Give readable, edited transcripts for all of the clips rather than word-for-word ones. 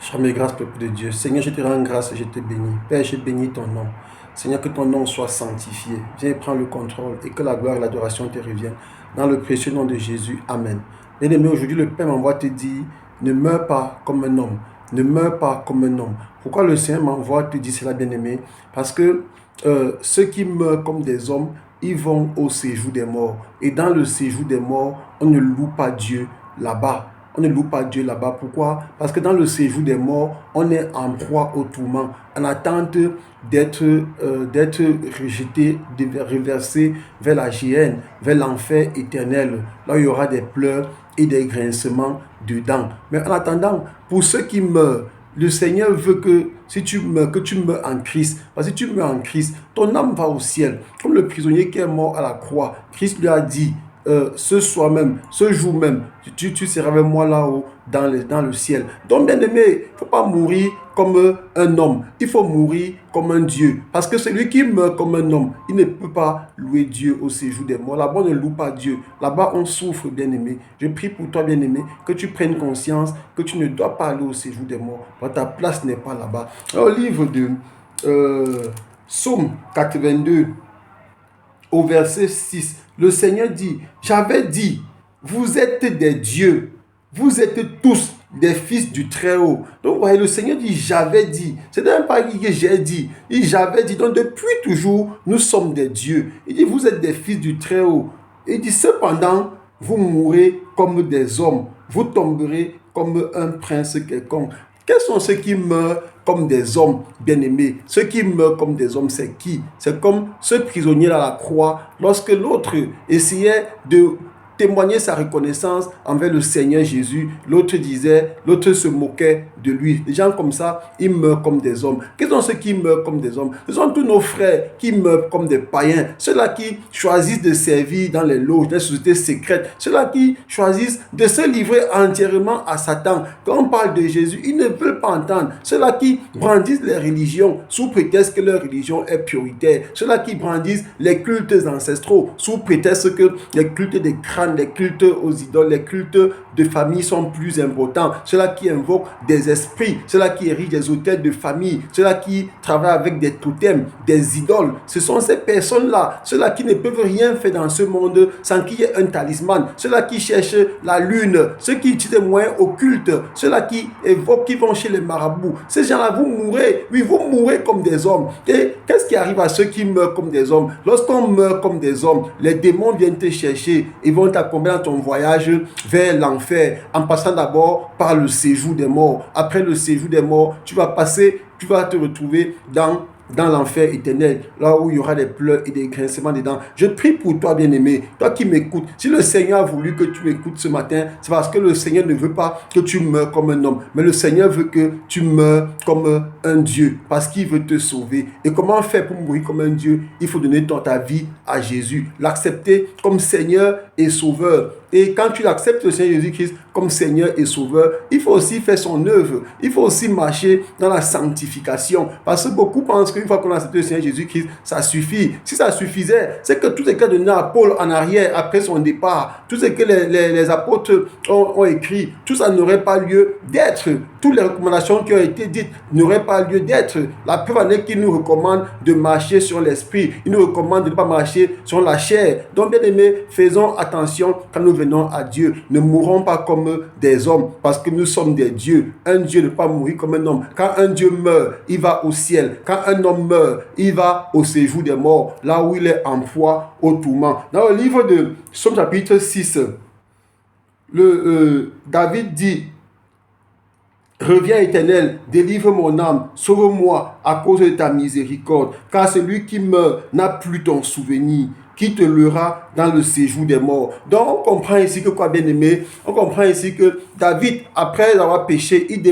Chère mes grâces, peuple de Dieu. Seigneur, je te rends grâce et je te bénis. Père, je bénis ton nom. Seigneur, que ton nom soit sanctifié. Viens prendre le contrôle et que la gloire et l'adoration te reviennent. Dans le précieux nom de Jésus. Amen. Bien-aimé, aujourd'hui, le Père m'envoie te dire, ne meurs pas comme un homme. Ne meurs pas comme un homme. Pourquoi le Seigneur m'envoie te dire cela, bien-aimé? Parce que ceux qui meurent comme des hommes, ils vont au séjour des morts. Et dans le séjour des morts, on ne loue pas Dieu là-bas. On ne loue pas Dieu là-bas. Pourquoi? Parce que dans le séjour des morts, on est en proie au tourment, en attente d'être rejeté, reversé vers la géhenne, vers l'enfer éternel. Là, il y aura des pleurs et des grincements de dents. Mais en attendant, pour ceux qui meurent, le Seigneur veut que si tu meurs, que tu meurs en Christ. Parce que si tu meurs en Christ, ton âme va au ciel. Comme le prisonnier qui est mort à la croix, Christ lui a dit, ce soir même, ce jour même, tu seras avec moi là-haut dans le ciel. Donc, bien aimé, il ne faut pas mourir comme un homme. Il faut mourir comme un Dieu. Parce que celui qui meurt comme un homme, il ne peut pas louer Dieu au séjour des morts. Là-bas, on ne loue pas Dieu. Là-bas, on souffre, bien aimé. Je prie pour toi, bien aimé, que tu prennes conscience que tu ne dois pas aller au séjour des morts. Ta place n'est pas là-bas. Au livre de Psaume 82, au verset 6, le Seigneur dit, j'avais dit, vous êtes des dieux, vous êtes tous des fils du Très-Haut. Donc, vous voyez, le Seigneur dit, j'avais dit. C'est même pas que j'ai dit. Il dit, j'avais dit. Donc, depuis toujours, nous sommes des dieux. Il dit, vous êtes des fils du Très-Haut. Il dit, cependant, vous mourrez comme des hommes. Vous tomberez comme un prince quelconque. Quels sont ceux qui meurent comme des hommes bien-aimés? Ceux qui meurent comme des hommes, c'est qui? C'est comme ce prisonnier à la croix, lorsque l'autre essayait de témoigner sa reconnaissance envers le Seigneur Jésus. L'autre se moquait de lui. Des gens comme ça, ils meurent comme des hommes. Quels sont ceux qui meurent comme des hommes? Ce sont tous nos frères qui meurent comme des païens. Ceux-là qui choisissent de servir dans les loges, dans les sociétés secrètes. Ceux-là qui choisissent de se livrer entièrement à Satan. Quand on parle de Jésus, ils ne veulent pas entendre. Ceux-là qui brandissent les religions sous prétexte que leur religion est prioritaire. Ceux-là qui brandissent les cultes ancestraux sous prétexte que les cultes des crânes, les cultes aux idoles, les cultes de famille sont plus importants. Ceux-là qui invoquent des esprits, ceux-là qui érigent des hôtels de famille, ceux-là qui travaillent avec des totems, des idoles. Ce sont ces personnes-là, ceux-là qui ne peuvent rien faire dans ce monde sans qu'il y ait un talisman, ceux-là qui cherchent la lune, ceux qui utilisent des moyens occultes, ceux-là qui évoquent, qui vont chez les marabouts. Ces gens-là, vous mourrez, oui, vous mourrez comme des hommes. Et qu'est-ce qui arrive à ceux qui meurent comme des hommes? Lorsqu'on meurt comme des hommes, les démons viennent te chercher, ils vont t'accompagner dans ton voyage vers l'enfer, en passant d'abord par le séjour des morts. Après le séjour des morts, tu vas te retrouver dans l'enfer éternel, là où il y aura des pleurs et des grincements des dents. Je prie pour toi, bien-aimé, toi qui m'écoutes. Si le Seigneur a voulu que tu m'écoutes ce matin, c'est parce que le Seigneur ne veut pas que tu meurs comme un homme, mais le Seigneur veut que tu meurs comme un Dieu, parce qu'il veut te sauver. Et comment faire pour mourir comme un Dieu? Il faut donner ta vie à Jésus, l'accepter comme Seigneur et Sauveur. Et quand tu acceptes le Seigneur Jésus-Christ comme Seigneur et Sauveur, il faut aussi faire son œuvre. Il faut aussi marcher dans la sanctification. Parce que beaucoup pensent qu'une fois qu'on a accepté le Seigneur Jésus-Christ, ça suffit. Si ça suffisait, c'est que tout ce qu'a donné à Paul en arrière, après son départ, tout ce que les apôtres ont écrit, tout ça n'aurait pas lieu d'être. Toutes les recommandations qui ont été dites n'auraient pas lieu d'être. La preuve en est qu'il nous recommande de marcher sur l'esprit. Il nous recommande de ne pas marcher sur la chair. Donc, bien aimés, faisons attention quand nous venons à Dieu. Ne mourons pas comme des hommes, parce que nous sommes des dieux. Un Dieu ne peut pas mourir comme un homme. Quand un Dieu meurt, il va au ciel. Quand un homme meurt, il va au séjour des morts, là où il est en proie au tourment. Dans le livre de Psaume chapitre 6, David dit, reviens éternel, délivre mon âme, sauve-moi à cause de ta miséricorde, car celui qui meurt n'a plus ton souvenir, qui te lera dans le séjour des morts. Donc on comprend ici que quoi, bien aimé, on comprend ici que David, après avoir péché, il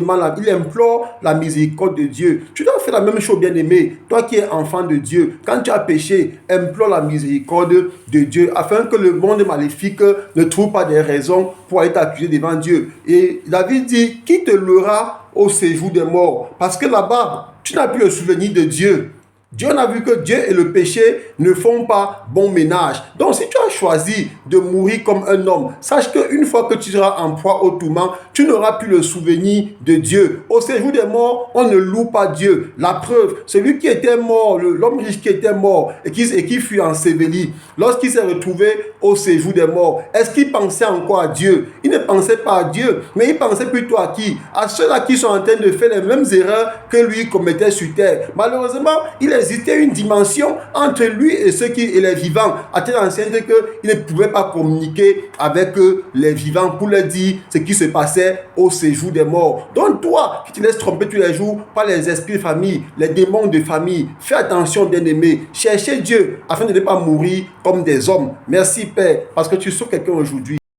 implore la miséricorde de Dieu. Tu dois faire la même chose, bien aimé, toi qui es enfant de Dieu. Quand tu as péché, implore la miséricorde de Dieu, afin que le monde maléfique ne trouve pas des raisons pour aller t'accuser devant Dieu. Et David dit, qui te lera au séjour des morts? Parce que là-bas, tu n'as plus le souvenir de Dieu. Dieu a vu que Dieu et le péché ne font pas bon ménage. Donc, si tu as choisi de mourir comme un homme, sache qu'une fois que tu seras en proie au tourment, tu n'auras plus le souvenir de Dieu. Au séjour des morts, on ne loue pas Dieu. La preuve, celui qui était mort, l'homme riche qui était mort et qui fut enseveli, lorsqu'il s'est retrouvé au séjour des morts, est-ce qu'il pensait encore à Dieu? Il ne pensait pas à Dieu, mais il pensait plutôt à qui? À ceux-là qui sont en train de faire les mêmes erreurs que lui commettait sur terre. Malheureusement, il existait une dimension entre lui et ceux qui et les vivants, à telle enseigne qu'il ne pouvait pas communiquer avec les vivants pour leur dire ce qui se passait au séjour des morts. Donc toi, qui te laisses tromper tous les jours par les esprits de famille, les démons de famille, fais attention, bien-aimé. Cherchez Dieu afin de ne pas mourir comme des hommes. Merci Père, parce que tu sauves quelqu'un aujourd'hui.